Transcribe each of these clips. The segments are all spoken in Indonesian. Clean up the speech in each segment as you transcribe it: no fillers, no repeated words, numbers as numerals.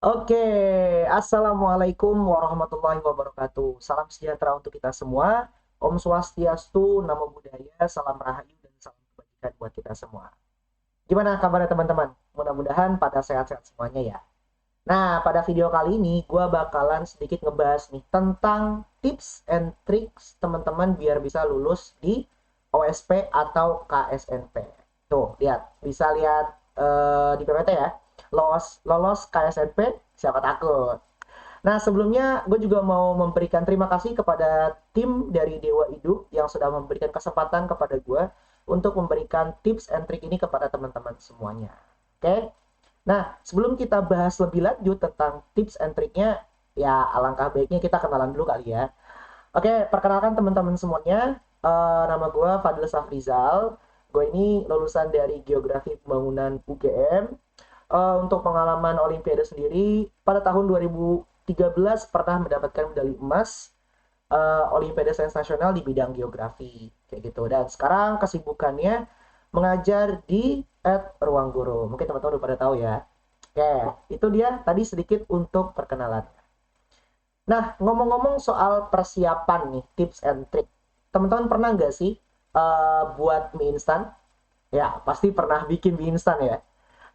Oke, Assalamualaikum warahmatullahi wabarakatuh. Salam sejahtera untuk kita semua. Om Swastiastu, Namo Buddhaya, Salam Rahayu, dan salam kebajikan buat kita semua. Gimana kabarnya teman-teman? Mudah-mudahan pada sehat-sehat semuanya ya. Nah, pada video kali ini gue bakalan sedikit ngebahas nih tentang tips and tricks teman-teman biar bisa lulus di OSP atau KSNP. Tuh, lihat. Bisa lihat di PPT ya. Lolos KSNP, siapa takut. Nah, sebelumnya gue juga mau memberikan terima kasih kepada tim dari Dewa Idu yang sudah memberikan kesempatan kepada gue untuk memberikan tips and trick ini kepada teman-teman semuanya. Oke? Nah, sebelum kita bahas lebih lanjut tentang tips and triknya, ya alangkah baiknya kita kenalan dulu kali ya. Oke, perkenalkan teman-teman semuanya. Nama gue Fadil Safrizal. Gue ini lulusan dari Geografi Pembangunan UGM. Untuk pengalaman Olimpiade sendiri, pada tahun 2013 pernah mendapatkan medali emas Olimpiade Sains Nasional di bidang geografi kayak gitu. Dan sekarang kesibukannya mengajar di Ruang Guru. Mungkin teman-teman udah pada tahu ya. Oke, itu dia tadi sedikit untuk perkenalan. Nah, ngomong-ngomong soal persiapan nih, tips and trick. Teman-teman pernah nggak sih buat mie instan? Ya, pasti pernah bikin mie instan ya.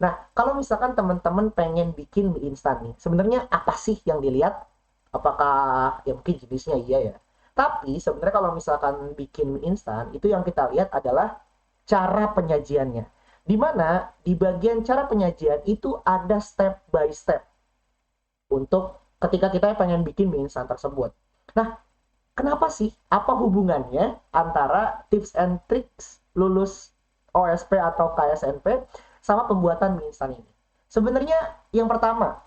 Nah, kalau misalkan teman-teman pengen bikin mie instan nih, sebenarnya apa sih yang dilihat? Apakah ya mungkin jenisnya iya ya. Tapi sebenarnya kalau misalkan bikin mie instan, itu yang kita lihat adalah cara penyajiannya. Di mana di bagian cara penyajian itu ada step by step untuk ketika kita pengen bikin mie instan tersebut. Nah, kenapa sih? Apa hubungannya antara tips and tricks lulus OSP atau KSNP sama pembuatan mie instan ini? Sebenarnya yang pertama,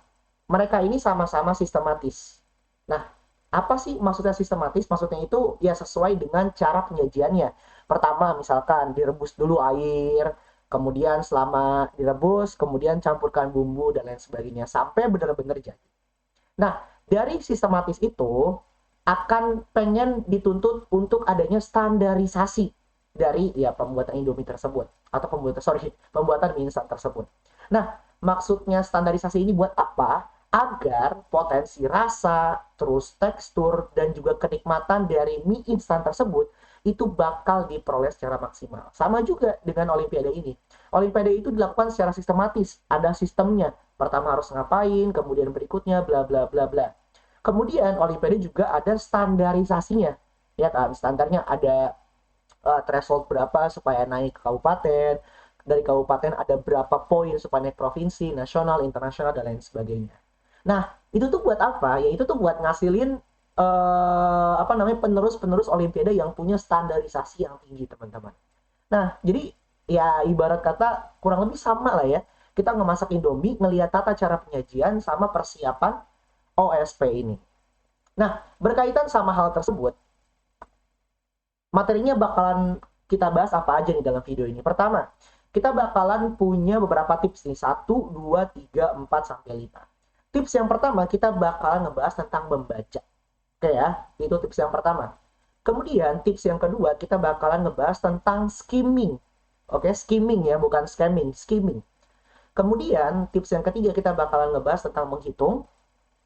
mereka ini sama-sama sistematis. Nah, apa sih maksudnya sistematis? Maksudnya itu ya sesuai dengan cara penyajiannya. Pertama, misalkan direbus dulu air, kemudian selama direbus, kemudian campurkan bumbu dan lain sebagainya sampai benar-benar jadi. Nah, dari sistematis itu akan pengen dituntut untuk adanya standarisasi dari ya pembuatan Indomie tersebut atau pembuatan mie instan tersebut. Nah, maksudnya standarisasi ini buat apa? Agar potensi rasa, terus tekstur dan juga kenikmatan dari mie instan tersebut itu bakal diperoleh secara maksimal. Sama juga dengan Olimpiade ini. Olimpiade itu dilakukan secara sistematis, ada sistemnya. Pertama harus ngapain, kemudian berikutnya bla bla bla bla. Kemudian Olimpiade juga ada standarisasinya. Ya kan, standarnya ada threshold berapa supaya naik ke kabupaten, dari kabupaten ada berapa poin supaya naik provinsi, nasional, internasional dan lain sebagainya. Nah, itu tuh buat apa? Ya itu tuh buat ngasilin apa namanya penerus-penerus Olimpiade yang punya standarisasi yang tinggi, teman-teman. Nah, jadi ya ibarat kata kurang lebih sama lah ya. Kita ngemasak Indomie, ngelihat tata cara penyajian sama persiapan OSP ini. Nah, berkaitan sama hal tersebut, materinya bakalan kita bahas apa aja nih dalam video ini. Pertama, kita bakalan punya beberapa tips nih. 1, 2, 3, 4, sampai 5. Tips yang pertama, kita bakalan ngebahas tentang membaca. Oke ya, itu tips yang pertama. Kemudian tips yang kedua, kita bakalan ngebahas tentang skimming. Oke, skimming ya, bukan scamming, skimming. Kemudian tips yang ketiga kita bakalan ngebahas tentang menghitung.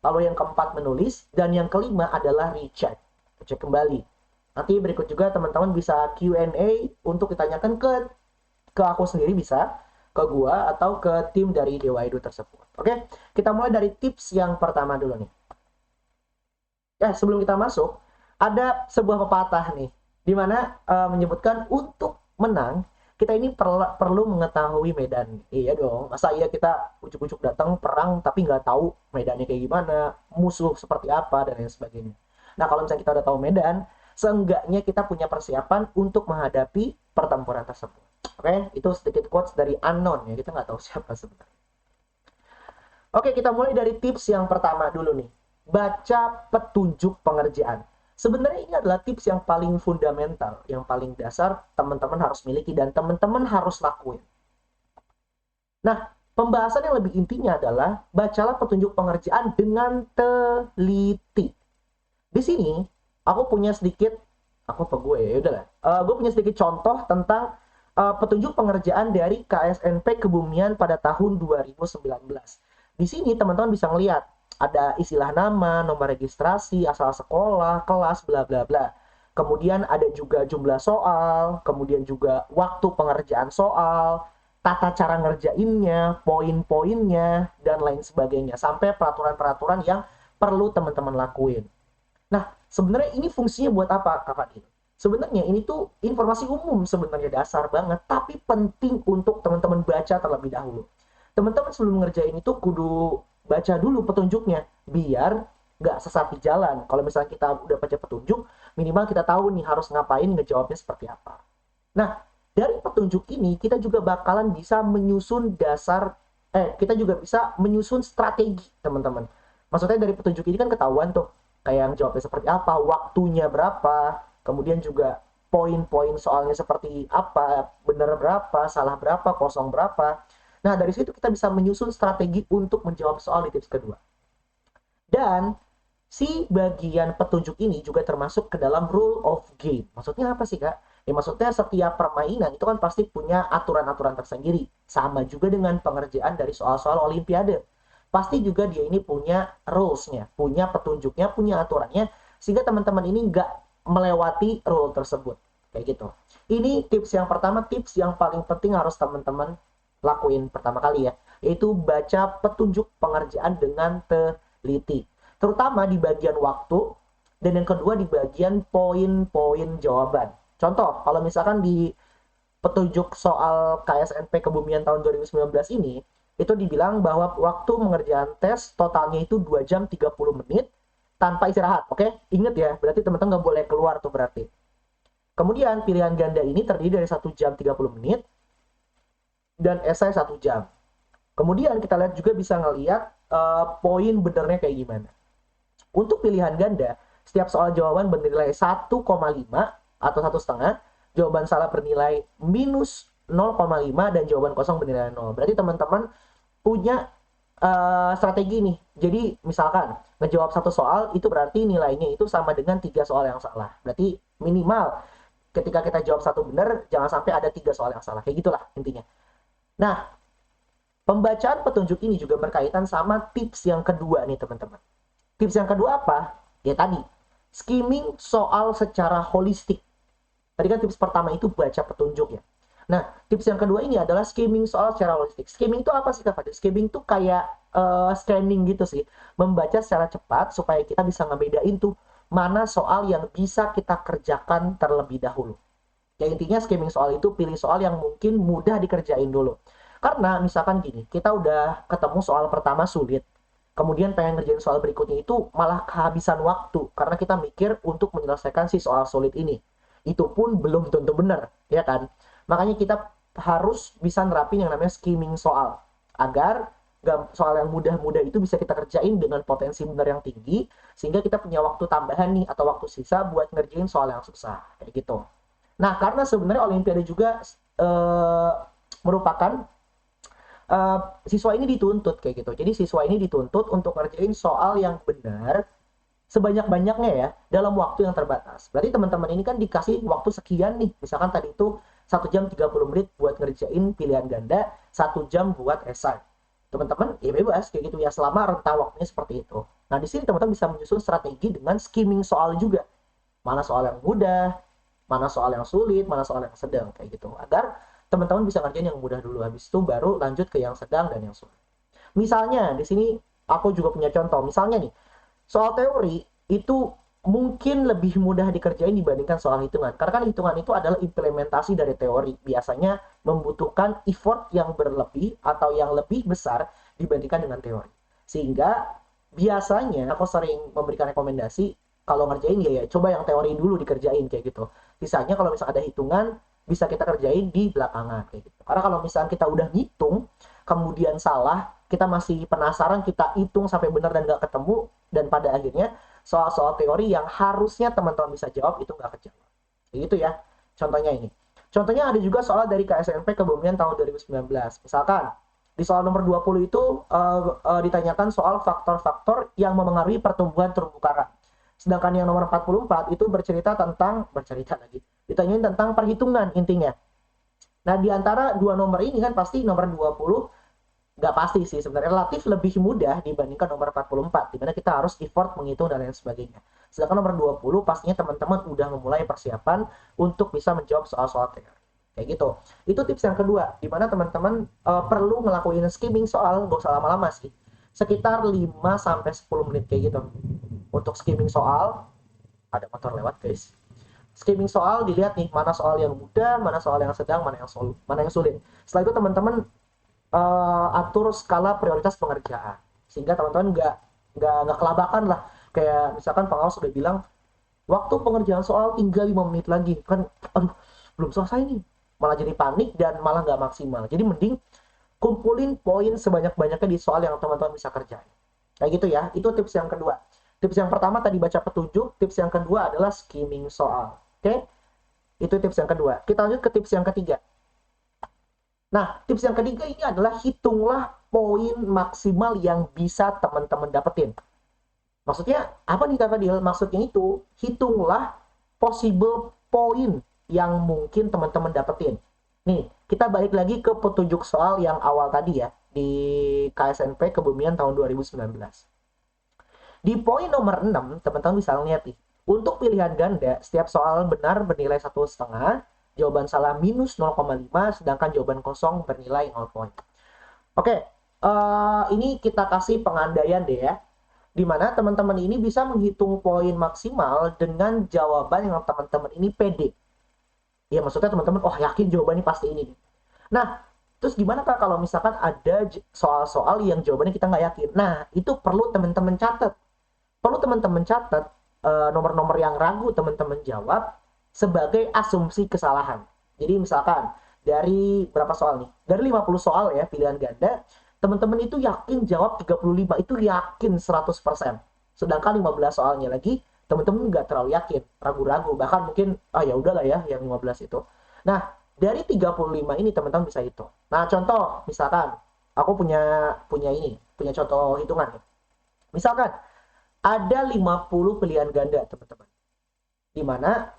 Lalu yang keempat menulis. Dan yang kelima adalah recheck. Cek kembali. Nanti berikut juga teman-teman bisa Q&A untuk ditanyakan ke aku sendiri bisa, ke gua atau ke tim dari Dewa Edu tersebut. Oke, kita mulai dari tips yang pertama dulu nih. Ya, sebelum kita masuk, ada sebuah pepatah nih, di mana menyebutkan untuk menang, kita ini perlu mengetahui medan. Iya dong, masa iya kita ujuk-ujuk datang perang tapi nggak tahu medannya kayak gimana, musuh seperti apa, dan lain sebagainya. Nah, kalau misalnya kita udah tahu medan, seenggaknya kita punya persiapan untuk menghadapi pertempuran tersebut. Oke, itu sedikit quotes dari unknown ya, kita nggak tahu siapa sebenarnya. Oke, kita mulai dari tips yang pertama dulu nih. Baca petunjuk pengerjaan. Sebenarnya ini adalah tips yang paling fundamental, yang paling dasar teman-teman harus miliki dan teman-teman harus lakuin. Nah, pembahasan yang lebih intinya adalah bacalah petunjuk pengerjaan dengan teliti. Di sini aku punya sedikit, aku apa gue ya udahlah. Gue punya sedikit contoh tentang petunjuk pengerjaan dari KSNP Kebumian pada tahun 2019. Di sini teman-teman bisa ngelihat ada istilah nama, nomor registrasi, asal sekolah, kelas, bla bla bla. Kemudian ada juga jumlah soal, kemudian juga waktu pengerjaan soal, tata cara ngerjainnya, poin-poinnya, dan lain sebagainya. Sampai peraturan-peraturan yang perlu teman-teman lakuin. Nah, sebenarnya ini fungsinya buat apa, Kak Fadil? Sebenarnya ini tuh informasi umum sebenarnya dasar banget, tapi penting untuk teman-teman baca terlebih dahulu. Teman-teman sebelum ngerjain itu kudu baca dulu petunjuknya, biar nggak sesat di jalan. Kalau misalnya kita udah baca petunjuk, minimal kita tahu nih harus ngapain, ngejawabnya seperti apa. Nah, dari petunjuk ini kita juga bakalan bisa menyusun kita juga bisa menyusun strategi, teman-teman. Maksudnya dari petunjuk ini kan ketahuan tuh, kayak yang jawabnya seperti apa, waktunya berapa, kemudian juga poin-poin soalnya seperti apa, benar berapa, salah berapa, kosong berapa. Nah, dari situ kita bisa menyusun strategi untuk menjawab soal di tips kedua. Dan si bagian petunjuk ini juga termasuk ke dalam rule of game. Maksudnya apa sih, Kak? Ya maksudnya setiap permainan itu kan pasti punya aturan-aturan tersendiri. Sama juga dengan pengerjaan dari soal-soal olimpiade. Pasti juga dia ini punya rules-nya, punya petunjuknya, punya aturannya, sehingga teman-teman ini nggak melewati rule tersebut. Kayak gitu. Ini tips yang pertama, tips yang paling penting harus teman-teman lakuin pertama kali ya, yaitu baca petunjuk pengerjaan dengan teliti. Terutama di bagian waktu, dan yang kedua di bagian poin-poin jawaban. Contoh, kalau misalkan di petunjuk soal KSNP Kebumian tahun 2019 ini, itu dibilang bahwa waktu mengerjakan tes totalnya itu 2 jam 30 menit tanpa istirahat. Oke, ingat ya, berarti teman-teman nggak boleh keluar tuh berarti. Kemudian pilihan ganda ini terdiri dari 1 jam 30 menit dan esai 1 jam. Kemudian kita lihat juga bisa ngelihat poin benernya kayak gimana. Untuk pilihan ganda, setiap soal jawaban bernilai 1,5 atau 1,5, jawaban salah bernilai minus 0,5 dan jawaban kosong bernilai 0. Berarti teman-teman punya strategi nih. Jadi misalkan ngejawab satu soal itu berarti nilainya itu sama dengan 3 soal yang salah. Berarti minimal ketika kita jawab satu benar, jangan sampai ada 3 soal yang salah. Kayak gitulah intinya. Nah, pembacaan petunjuk ini juga berkaitan sama tips yang kedua nih teman-teman. Tips yang kedua apa? Ya tadi, skimming soal secara holistik. Tadi kan tips pertama itu baca petunjuk ya. Nah, tips yang kedua ini adalah skimming soal secara holistik. Skimming itu apa sih, Kak Fadil? Skimming itu kayak scanning gitu sih. Membaca secara cepat supaya kita bisa ngebedain tuh mana soal yang bisa kita kerjakan terlebih dahulu. Ya intinya skimming soal itu pilih soal yang mungkin mudah dikerjain dulu. Karena misalkan gini, kita udah ketemu soal pertama sulit, kemudian pengen ngerjain soal berikutnya itu malah kehabisan waktu karena kita mikir untuk menyelesaikan si soal sulit ini. Itu pun belum tentu benar, ya kan? Makanya kita harus bisa nerapin yang namanya skimming soal agar soal yang mudah-mudah itu bisa kita kerjain dengan potensi benar yang tinggi sehingga kita punya waktu tambahan nih atau waktu sisa buat ngerjain soal yang susah kayak gitu. Nah, karena sebenarnya Olimpiade juga merupakan siswa ini dituntut kayak gitu. Jadi siswa ini dituntut untuk ngerjain soal yang benar sebanyak-banyaknya ya dalam waktu yang terbatas. Berarti teman-teman ini kan dikasih waktu sekian nih. Misalkan tadi itu 1 jam 30 menit buat ngerjain pilihan ganda, 1 jam buat esai. Teman-teman ya bebas kayak gitu ya selama rentang waktunya seperti itu. Nah, di sini teman-teman bisa menyusun strategi dengan skimming soal juga. Mana soal yang mudah, mana soal yang sulit, mana soal yang sedang kayak gitu. Agar teman-teman bisa ngerjain yang mudah dulu, habis itu baru lanjut ke yang sedang dan yang sulit. Misalnya di sini aku juga punya contoh. Misalnya nih, soal teori itu mungkin lebih mudah dikerjain dibandingkan soal hitungan. Karena kan hitungan itu adalah implementasi dari teori. Biasanya membutuhkan effort yang berlebih atau yang lebih besar dibandingkan dengan teori. Sehingga biasanya aku sering memberikan rekomendasi kalau ngerjain ya coba yang teori dulu dikerjain kayak gitu. Sisanya kalau misalnya ada hitungan bisa kita kerjain di belakangan kayak gitu. Karena kalau misalnya kita udah ngitung kemudian salah, kita masih penasaran, kita hitung sampai benar dan nggak ketemu, dan pada akhirnya soal-soal teori yang harusnya teman-teman bisa jawab itu nggak kejawab. Gitu ya, contohnya ini. Contohnya ada juga soal dari KSNP Kebumian tahun 2019. Misalkan, di soal nomor 20 itu ditanyakan soal faktor-faktor yang memengaruhi pertumbuhan terumbu karang. Sedangkan yang nomor 44 itu bercerita lagi. Ditanyain tentang perhitungan intinya. Nah, di antara dua nomor ini kan pasti nomor 20 nggak pasti sih sebenarnya, relatif lebih mudah dibandingkan nomor 44 di mana kita harus effort menghitung dan lain sebagainya. Sedangkan nomor 20 pastinya teman-teman udah memulai persiapan untuk bisa menjawab soal-soal teori kayak gitu. Itu tips yang kedua, di mana teman-teman perlu ngelakuin skimming soal, nggak usah lama-lama sih, sekitar 5 sampai 10 menit kayak gitu untuk skimming soal. Ada motor lewat guys. Skimming soal, dilihat nih mana soal yang mudah, mana soal yang sedang, mana yang sulit. Setelah itu teman-teman atur skala prioritas pengerjaan sehingga teman-teman nggak kelabakan lah. Kayak misalkan pengawas sudah bilang waktu pengerjaan soal tinggal 5 menit lagi, kan aduh belum selesai nih, malah jadi panik dan malah nggak maksimal. Jadi mending kumpulin poin sebanyak-banyaknya di soal yang teman-teman bisa kerjain kayak gitu ya. Itu tips yang kedua. Tips yang pertama tadi baca petunjuk, tips yang kedua adalah skimming soal. Oke, itu tips yang kedua. Kita lanjut ke tips yang ketiga. Nah, tips yang ketiga ini adalah hitunglah poin maksimal yang bisa teman-teman dapetin. Maksudnya apa nih Kak Fadil? Maksudnya itu hitunglah possible poin yang mungkin teman-teman dapetin. Nih, kita balik lagi ke petunjuk soal yang awal tadi ya, di KSNP Kebumian tahun 2019. Di poin nomor 6, teman-teman bisa lihat nih, untuk pilihan ganda, setiap soal benar bernilai 1,5, jawaban salah minus 0,5, sedangkan jawaban kosong bernilai 0 poin. Oke, ini kita kasih pengandaian deh ya, dimana teman-teman ini bisa menghitung poin maksimal dengan jawaban yang teman-teman ini pede. Ya maksudnya teman-teman, oh yakin jawabannya pasti ini. Nah, terus gimana Kak kalau misalkan ada soal-soal yang jawabannya kita nggak yakin? Nah, itu perlu teman-teman catat. Nomor-nomor yang ragu teman-teman jawab sebagai asumsi kesalahan. Jadi misalkan dari berapa soal nih? Dari 50 soal ya pilihan ganda, teman-teman itu yakin jawab 35, itu yakin 100%. Sedangkan 15 soalnya lagi teman-teman nggak terlalu yakin, ragu-ragu, bahkan mungkin ya udahlah ya yang 15 itu. Nah, dari 35 ini teman-teman bisa hitung. Nah, contoh misalkan aku punya contoh hitungan. Misalkan ada 50 pilihan ganda, teman-teman. Di mana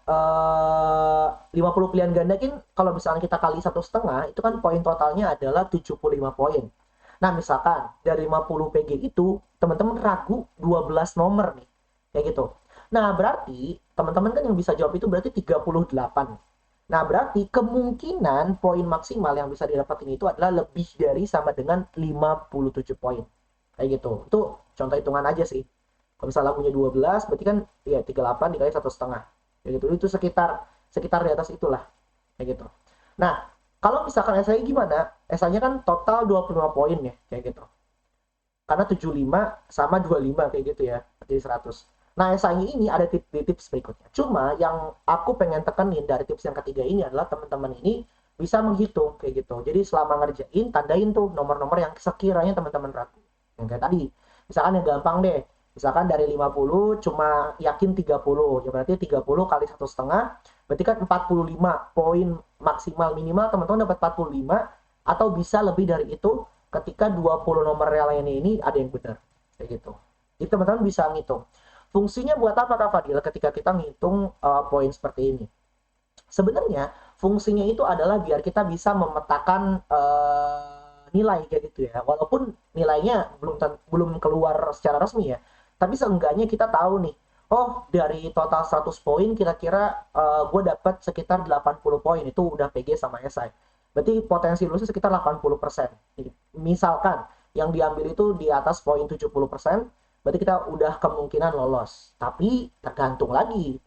50 pilihan ganda kan kalau misalnya kita kali 1,5 itu kan poin totalnya adalah 75 poin. Nah, misalkan dari 50 PG itu teman-teman ragu 12 nomor nih. Kayak gitu. Nah, berarti teman-teman kan yang bisa jawab itu berarti 38. Nah, berarti kemungkinan poin maksimal yang bisa didapatin itu adalah lebih dari sama dengan 57 poin. Kayak gitu. Itu contoh hitungan aja sih. Kalau misalnya lagunya 12, berarti kan ya 38 dikali 1,5. Kayak gitu. Itu sekitar di atas itulah. Kayak gitu. Nah, kalau misalkan esai gimana? Esainya kan total 25 poin ya, kayak gitu. Karena 75 sama 25 kayak gitu ya, jadi 100. Nah, esainya ini ada di tips berikutnya. Cuma yang aku pengen tekenin dari tips yang ketiga ini adalah teman-teman ini bisa menghitung kayak gitu. Jadi selama ngerjain, tandain tuh nomor-nomor yang sekiranya teman-teman ragu. Yang kayak tadi. Misalkan yang gampang deh. Misalkan dari 50 cuma yakin 30. Ya berarti 30 kali 1,5 berarti kan 45 poin maksimal, minimal teman-teman dapat 45 atau bisa lebih dari itu ketika 20 nomor real ini ada yang benar kayak gitu. Jadi teman-teman bisa ngitung. Fungsinya buat apa Kak Fadil ketika kita ngitung poin seperti ini? Sebenarnya fungsinya itu adalah biar kita bisa memetakan nilai kayak gitu ya. Walaupun nilainya belum keluar secara resmi ya. Tapi seenggaknya kita tahu nih, oh dari total 100 poin kira-kira gue dapat sekitar 80 poin, itu udah PG sama esai. Berarti potensi lulusnya sekitar 80%. Jadi, misalkan yang diambil itu di atas poin 70%, berarti kita udah kemungkinan lolos. Tapi tergantung lagi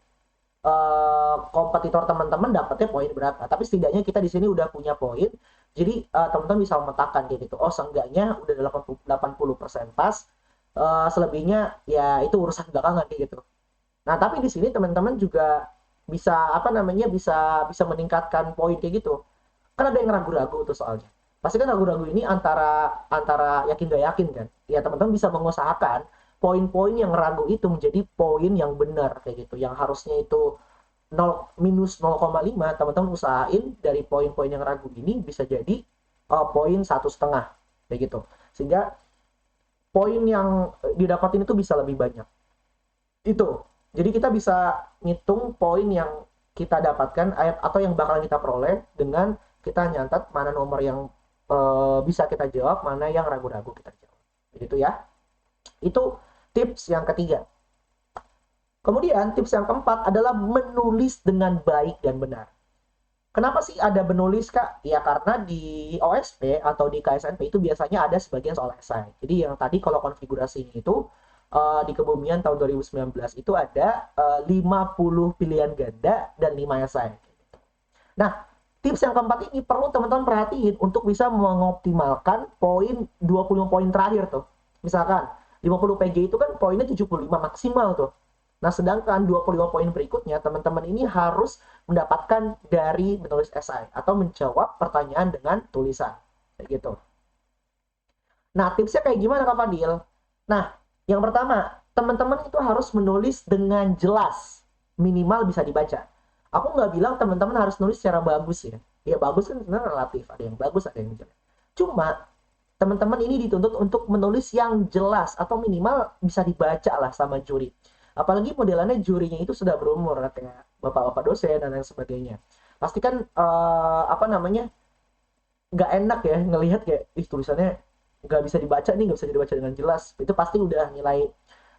kompetitor teman-teman dapatnya poin berapa. Tapi setidaknya kita di sini udah punya poin. Jadi teman-teman bisa memetakan kayak gitu. Oh, seenggaknya udah 80% pas. Selebihnya ya itu urusan belakangan kayak gitu. Nah, tapi di sini teman-teman juga bisa bisa meningkatkan poin kayak gitu. Kan ada yang ragu-ragu tuh soalnya. Pasti kan ragu-ragu ini antara antara yakin gak yakin kan. Ya teman-teman bisa mengusahakan poin-poin yang ragu itu menjadi poin yang benar kayak gitu. Yang harusnya itu 0 minus 0,5, teman-teman usahain dari poin-poin yang ragu ini bisa jadi poin 1,5 kayak gitu. Sehingga poin yang didapatin itu bisa lebih banyak. Itu. Jadi kita bisa ngitung poin yang kita dapatkan atau yang bakalan kita peroleh dengan kita nyatat mana nomor yang bisa kita jawab, mana yang ragu-ragu kita jawab. Begitu ya. Itu tips yang ketiga. Kemudian tips yang keempat adalah menulis dengan baik dan benar. Kenapa sih ada menulis, Kak? Ya karena di OSP atau di KSNP itu biasanya ada sebagian soal esai. Jadi yang tadi kalau konfigurasinya itu di Kebumian tahun 2019 itu ada 50 pilihan ganda dan 5 esai. Nah, tips yang keempat ini perlu teman-teman perhatiin untuk bisa mengoptimalkan poin 25 poin terakhir tuh. Misalkan 50 PG itu kan poinnya 75 maksimal tuh. Nah, sedangkan 25 poin berikutnya teman-teman ini harus mendapatkan dari menulis esai atau menjawab pertanyaan dengan tulisan. Kayak gitu. Nah, tipsnya kayak gimana Kak Fadil? Nah, yang pertama, teman-teman itu harus menulis dengan jelas, minimal bisa dibaca. Aku nggak bilang teman-teman harus nulis secara bagus ya. Ya bagus kan sebenarnya relatif, ada yang bagus, ada yang jelek. Cuma teman-teman ini dituntut untuk menulis yang jelas atau minimal bisa dibaca lah sama juri. Apalagi modelannya jurinya itu sudah berumur kayak bapak-bapak dosen dan lain sebagainya. Pasti kan apa namanya nggak enak ya ngelihat kayak tulisannya nggak bisa dibaca nih, nggak bisa dibaca dengan jelas. Itu pasti udah nilai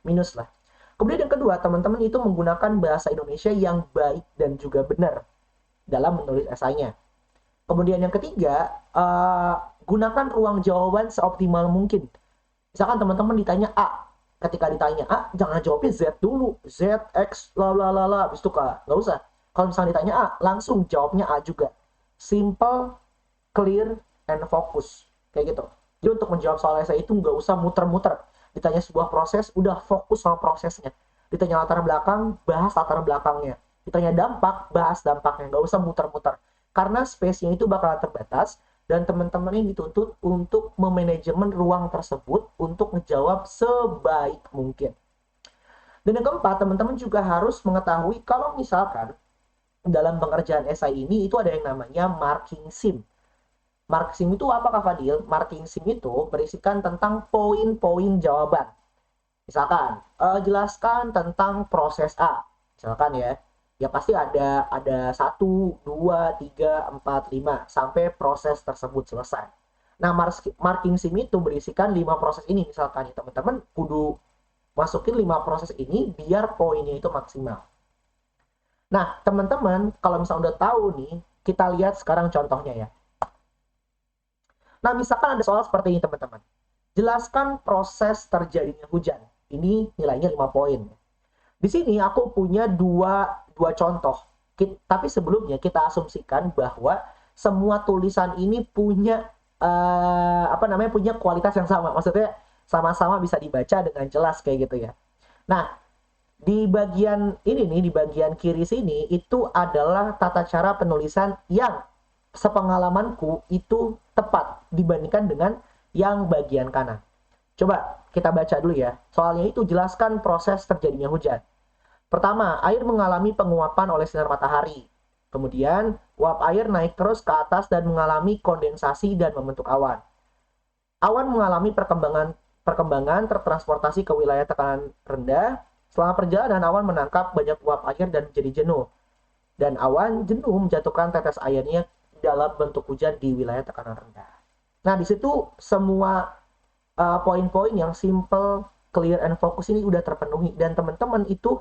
minus lah. Kemudian yang kedua, teman-teman itu menggunakan bahasa Indonesia yang baik dan juga benar dalam menulis esainya. Kemudian yang ketiga, gunakan ruang jawaban seoptimal mungkin. Misalkan teman-teman ditanya A, ketika ditanya A, jangan jawabnya Z dulu, Z, X, la, habis itu K, nggak usah. Kalau misalnya ditanya A, langsung jawabnya A juga. Simple, clear, and focus. Kayak gitu. Jadi untuk menjawab soal esai itu nggak usah muter-muter. Ditanya sebuah proses, udah fokus sama prosesnya. Ditanya latar belakang, bahas latar belakangnya. Ditanya dampak, bahas dampaknya. Nggak usah muter-muter. Karena space-nya itu bakal terbatas, dan teman-teman ini dituntut untuk memanajemen ruang tersebut untuk menjawab sebaik mungkin. Dan yang keempat, teman-teman juga harus mengetahui kalau misalkan dalam pengerjaan esai ini itu ada yang namanya marking sim. Marking sim itu apa Kak Fadil? Marking sim itu berisikan tentang poin-poin jawaban. Misalkan, jelaskan tentang proses A. Misalkan ya pasti ada 1, 2, 3, 4, 5 sampai proses tersebut selesai. Nah, marking sim itu berisikan 5 proses ini misalkan ya teman-teman kudu masukin 5 proses ini biar poinnya itu maksimal. Nah, teman-teman kalau misalnya udah tahu nih, kita lihat sekarang contohnya ya. Nah, misalkan ada soal seperti ini teman-teman. Jelaskan proses terjadinya hujan. Ini nilainya 5 poin. Di sini aku punya dua contoh. Tapi sebelumnya kita asumsikan bahwa semua tulisan ini punya punya kualitas yang sama. Maksudnya sama-sama bisa dibaca dengan jelas kayak gitu ya. Nah, di bagian ini nih, di bagian kiri sini itu adalah tata cara penulisan yang sepengalamanku itu tepat dibandingkan dengan yang bagian kanan. Coba kita baca dulu ya. Soalnya itu jelaskan proses terjadinya hujan. Pertama, air mengalami penguapan oleh sinar matahari. Kemudian, uap air naik terus ke atas dan mengalami kondensasi dan membentuk awan. Awan mengalami perkembangan tertransportasi ke wilayah tekanan rendah. Selama perjalanan, awan menangkap banyak uap air dan menjadi jenuh. Dan awan jenuh menjatuhkan tetes airnya dalam bentuk hujan di wilayah tekanan rendah. Nah, di situ semua poin-poin yang simple, clear, and focus ini udah terpenuhi. Dan teman-teman itu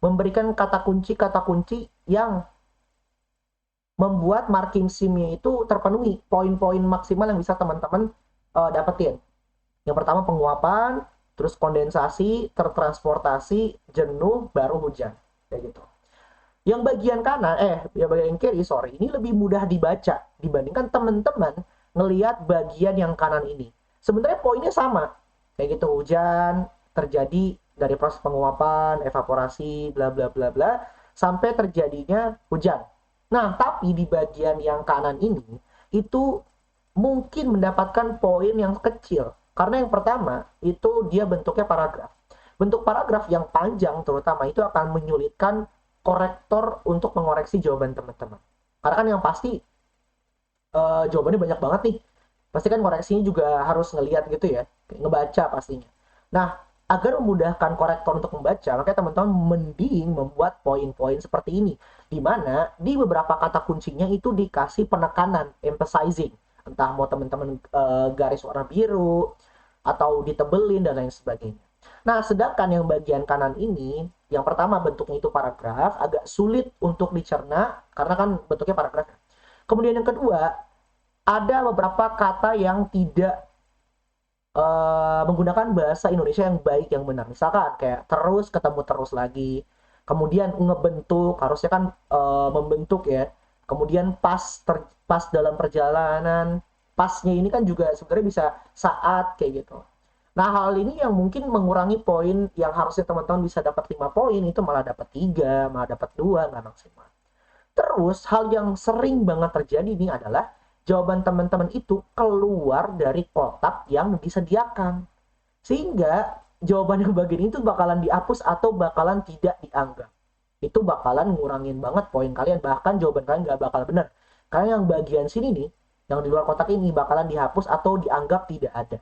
memberikan kata kunci yang membuat marking sim-nya itu terpenuhi. Poin-poin maksimal yang bisa teman-teman dapetin. Yang pertama penguapan, terus kondensasi, tertransportasi, jenuh, baru hujan. Kayak gitu. Yang bagian kanan, yang bagian kiri, ini lebih mudah dibaca dibandingkan teman-teman ngelihat bagian yang kanan ini. Sebenarnya poinnya sama. Kayak gitu, hujan terjadi dari proses penguapan, evaporasi, bla bla bla bla, sampai terjadinya hujan. Nah, tapi di bagian yang kanan ini, itu mungkin mendapatkan poin yang kecil. Karena yang pertama, itu dia bentuknya paragraf. Bentuk paragraf yang panjang terutama itu akan menyulitkan korektor untuk mengoreksi jawaban teman-teman. Karena kan yang pasti jawabannya banyak banget nih. Pasti kan koreksinya juga harus ngelihat gitu ya, ngebaca pastinya. Nah, agar memudahkan korektor untuk membaca, makanya teman-teman mending membuat poin-poin seperti ini. Di mana di beberapa kata kuncinya itu dikasih penekanan, emphasizing. entah mau teman-teman garis warna biru atau ditebelin dan lain sebagainya. Nah, sedangkan yang bagian kanan ini, yang pertama bentuknya itu paragraf, agak sulit untuk dicerna karena kan bentuknya paragraf. Kemudian yang kedua, ada beberapa kata yang tidak menggunakan bahasa Indonesia yang baik, yang benar. Misalkan kayak terus ketemu terus lagi. Kemudian ngebentuk, harusnya kan membentuk ya. Kemudian pas dalam perjalanan. Pasnya ini kan juga sebenarnya bisa saat kayak gitu. Nah, hal ini yang mungkin mengurangi poin yang harusnya teman-teman bisa dapat 5 poin, itu malah dapat 3, malah dapat 2, nggak maksimal. Terus, hal yang sering banget terjadi ini adalah jawaban teman-teman itu keluar dari kotak yang disediakan. Sehingga jawaban yang bagian itu bakalan dihapus atau bakalan tidak dianggap. Itu bakalan ngurangin banget poin kalian, bahkan jawaban kalian nggak bakal benar. Karena yang bagian sini nih, yang di luar kotak ini bakalan dihapus atau dianggap tidak ada.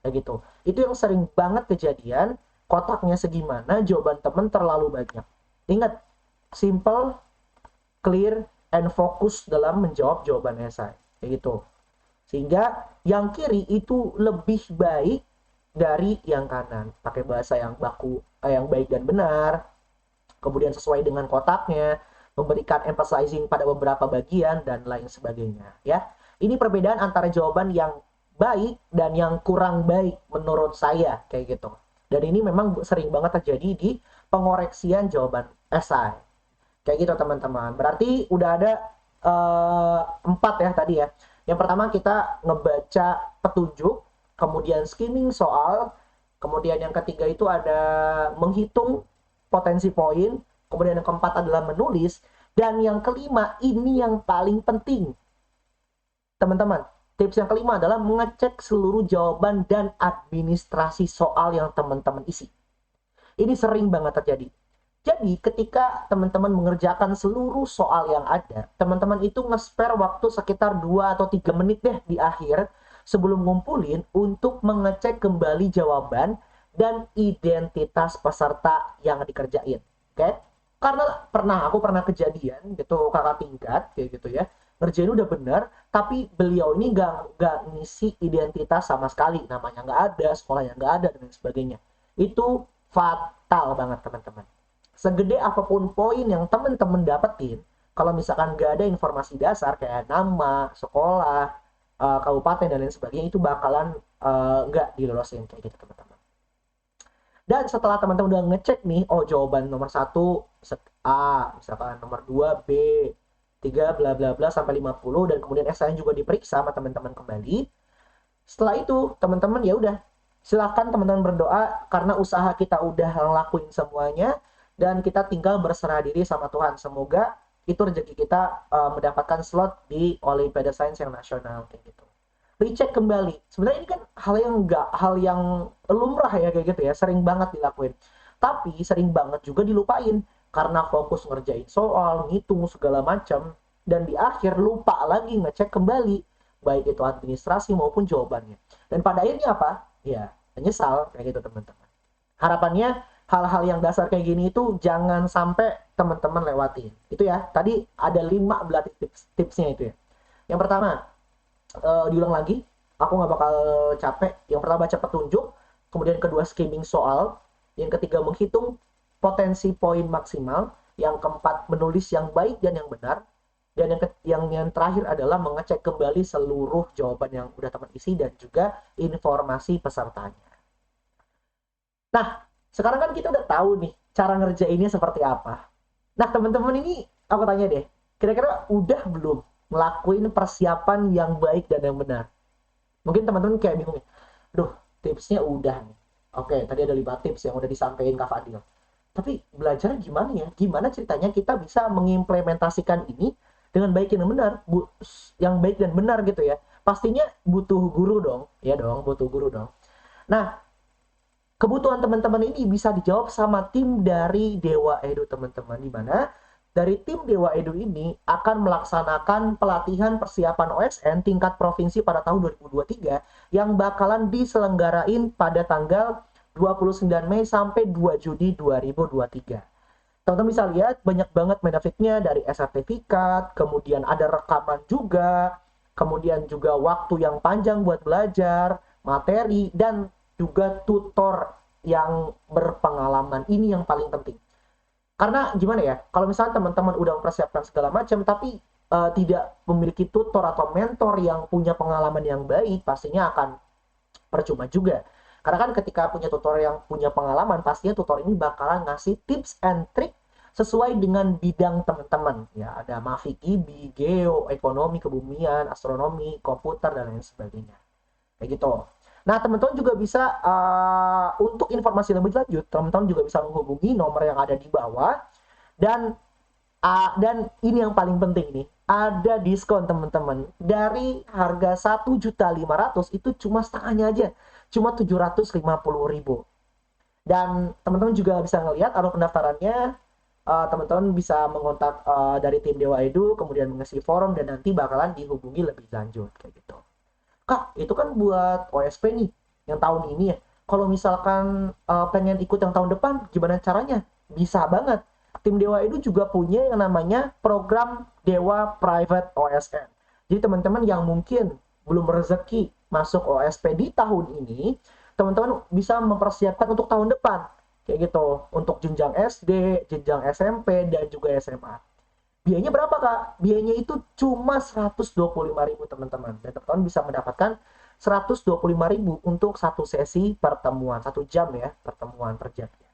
Kayak gitu. Itu yang sering banget kejadian, kotaknya segimana, jawaban temen terlalu banyak. Ingat, simple, clear, and fokus dalam menjawab jawaban esai. Kayak gitu. Sehingga yang kiri itu lebih baik dari yang kanan. Pakai bahasa yang baku, yang baik dan benar, kemudian sesuai dengan kotaknya, memberikan emphasizing pada beberapa bagian, dan lain sebagainya. Ya, ini perbedaan antara jawaban yang baik dan yang kurang baik menurut saya, kayak gitu. Dan ini memang sering banget terjadi di pengoreksian jawaban esai. Kayak gitu teman-teman. Berarti udah ada 4 ya tadi ya. Yang pertama kita ngebaca petunjuk, kemudian skimming soal, kemudian yang ketiga itu ada menghitung potensi poin, kemudian yang keempat adalah menulis, dan yang kelima ini yang paling penting. Teman-teman, tips yang kelima adalah mengecek seluruh jawaban dan administrasi soal yang teman-teman isi. Ini sering banget terjadi. Jadi ketika teman-teman mengerjakan seluruh soal yang ada, teman-teman itu nge-spare waktu sekitar 2 atau 3 menit deh di akhir sebelum ngumpulin untuk mengecek kembali jawaban dan identitas peserta yang dikerjain. Oke? Karena aku pernah kejadian gitu, kakak tingkat kayak gitu ya, ngerjain udah bener, tapi beliau ini nggak ngisi identitas sama sekali, namanya nggak ada, sekolahnya nggak ada, dan sebagainya. Itu fatal banget teman-teman. Segede apapun poin yang teman-teman dapetin, kalau misalkan nggak ada informasi dasar kayak nama, sekolah, kabupaten, dan lain sebagainya, itu bakalan nggak dilolosin kayak gitu teman-teman. Dan setelah teman-teman udah ngecek nih, oh jawaban nomor 1 A, misalkan nomor 2 B, 3 bla bla bla sampai 50, dan kemudian esai juga diperiksa sama teman-teman kembali. Setelah itu teman-teman ya udah, silakan teman-teman berdoa karena usaha kita udah ngelakuin semuanya dan kita tinggal berserah diri sama Tuhan. Semoga itu rezeki kita mendapatkan slot di Olimpiade Sains yang nasional kayak gitu. Recheck kembali. Sebenarnya ini kan hal yang lumrah ya kayak gitu ya, sering banget dilakuin. Tapi sering banget juga dilupain karena fokus ngerjain soal, ngitung segala macam, dan di akhir lupa lagi ngecek kembali baik itu administrasi maupun jawabannya. Dan pada akhirnya apa? Ya, menyesal kayak gitu teman-teman. Harapannya hal-hal yang dasar kayak gini itu jangan sampai teman-teman lewatin. Itu ya, tadi ada 5 belas tipsnya itu ya. Yang pertama, diulang lagi, aku nggak bakal capek. Yang pertama baca petunjuk, kemudian kedua skimming soal, yang ketiga menghitung potensi poin maksimal, yang keempat menulis yang baik dan yang benar, dan yang terakhir adalah mengecek kembali seluruh jawaban yang udah teman isi dan juga informasi pesertanya. Nah, sekarang kan kita udah tahu nih cara ngerjainnya seperti apa. Nah, teman-teman ini aku tanya deh, kira-kira udah belum ngelakuin persiapan yang baik dan yang benar? Mungkin teman-teman kayak bingung nih, duh tipsnya udah nih. Oke, tadi ada 5 tips yang udah disampaikan Kak Fadil. Tapi belajar gimana ya? Gimana ceritanya kita bisa mengimplementasikan ini dengan baik dan benar, yang baik dan benar gitu ya? Pastinya butuh guru dong, ya dong, butuh guru dong. Nah, kebutuhan teman-teman ini bisa dijawab sama tim dari Dewa Edu teman-teman, di mana dari tim Dewa Edu ini akan melaksanakan pelatihan persiapan OSN tingkat provinsi pada tahun 2023 yang bakalan diselenggarain pada tanggal 29 Mei sampai 2 Juni 2023. Teman-teman bisa lihat banyak banget benefitnya, dari sertifikat, kemudian ada rekaman juga, kemudian juga waktu yang panjang buat belajar, materi, dan juga tutor yang berpengalaman. Ini yang paling penting. Karena gimana ya, kalau misalnya teman-teman udah mempersiapkan segala macam, tapi tidak memiliki tutor atau mentor yang punya pengalaman yang baik, pastinya akan percuma juga. Karena kan ketika punya tutor yang punya pengalaman, pastinya tutor ini bakalan ngasih tips and trick sesuai dengan bidang teman-teman. Ya, ada Mafik IB, Geo, Ekonomi, Kebumian, Astronomi, Komputer, dan lain sebagainya. Kayak gitu. Nah, teman-teman juga bisa, untuk informasi lebih lanjut, teman-teman juga bisa menghubungi nomor yang ada di bawah. Dan ini yang paling penting nih, ada diskon teman-teman. Dari harga 1.500.000 itu cuma setengahnya aja, cuma 750.000. Dan teman-teman juga bisa ngelihat alur pendaftarannya. Teman-teman bisa mengontak dari tim Dewa Edu, kemudian mengisi forum, dan nanti bakalan dihubungi lebih lanjut kayak gitu. Kak, itu kan buat OSP nih yang tahun ini ya. Kalau misalkan pengen ikut yang tahun depan, gimana caranya? Bisa banget. Tim Dewa Edu juga punya yang namanya program Dewa Private OSN. Jadi teman-teman yang mungkin belum rezeki masuk OSP di tahun ini, teman-teman bisa mempersiapkan untuk tahun depan. Kayak gitu, untuk jenjang SD, jenjang SMP, dan juga SMA. Biayanya berapa, Kak? Biayanya itu cuma 125.000 teman-teman. Dan teman-teman bisa mendapatkan 125.000 untuk satu sesi pertemuan, 1 jam ya, pertemuan per jamnya.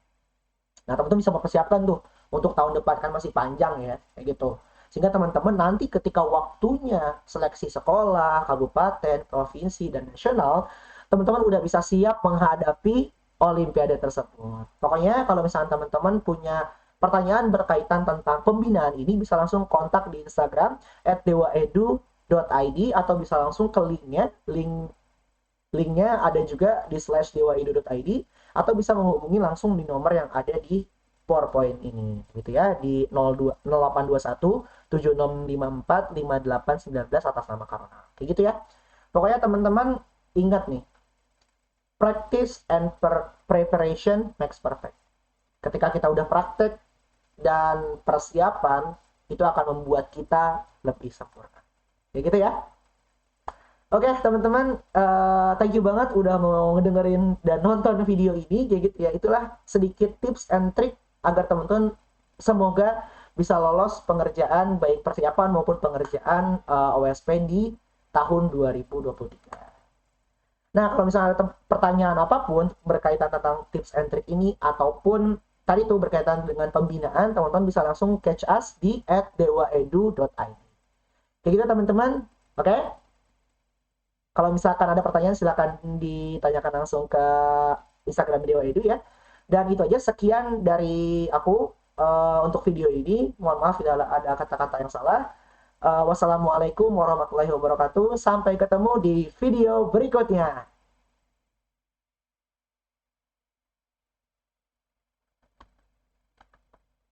Nah, teman-teman bisa mempersiapkan tuh untuk tahun depan, kan masih panjang ya, kayak gitu. Sehingga teman-teman nanti ketika waktunya seleksi sekolah, kabupaten, provinsi, dan nasional, teman-teman udah bisa siap menghadapi olimpiade tersebut. Pokoknya kalau misalnya teman-teman punya pertanyaan berkaitan tentang pembinaan ini, bisa langsung kontak di Instagram @dewaedu.id, atau bisa langsung ke linknya ada juga di /dewaedu.id, atau bisa menghubungi langsung di nomor yang ada di PowerPoint ini gitu ya, di 0821 7654 5819 atas nama Karona. Kayak gitu ya. Pokoknya teman-teman ingat nih, practice and preparation makes perfect. Ketika kita udah praktek dan persiapan, itu akan membuat kita lebih sempurna. Kayak gitu ya. Oke, teman-teman, thank you banget udah mau ngedengerin dan nonton video ini. Kayak gitu ya, itulah sedikit tips and trick agar teman-teman semoga bisa lolos pengerjaan, baik persiapan maupun pengerjaan OSP di tahun 2023. Nah, kalau misalnya ada pertanyaan apapun berkaitan tentang tips and trick ini, ataupun tadi tuh berkaitan dengan pembinaan, teman-teman bisa langsung catch us di @dewaedu.id. Kayak gitu teman-teman. Oke? Kalau misalkan ada pertanyaan, silakan ditanyakan langsung ke Instagram Dewa Edu ya. Dan itu aja, sekian dari aku untuk video ini. Mohon maaf bila ada kata-kata yang salah. Wassalamualaikum warahmatullahi wabarakatuh. Sampai ketemu di video berikutnya.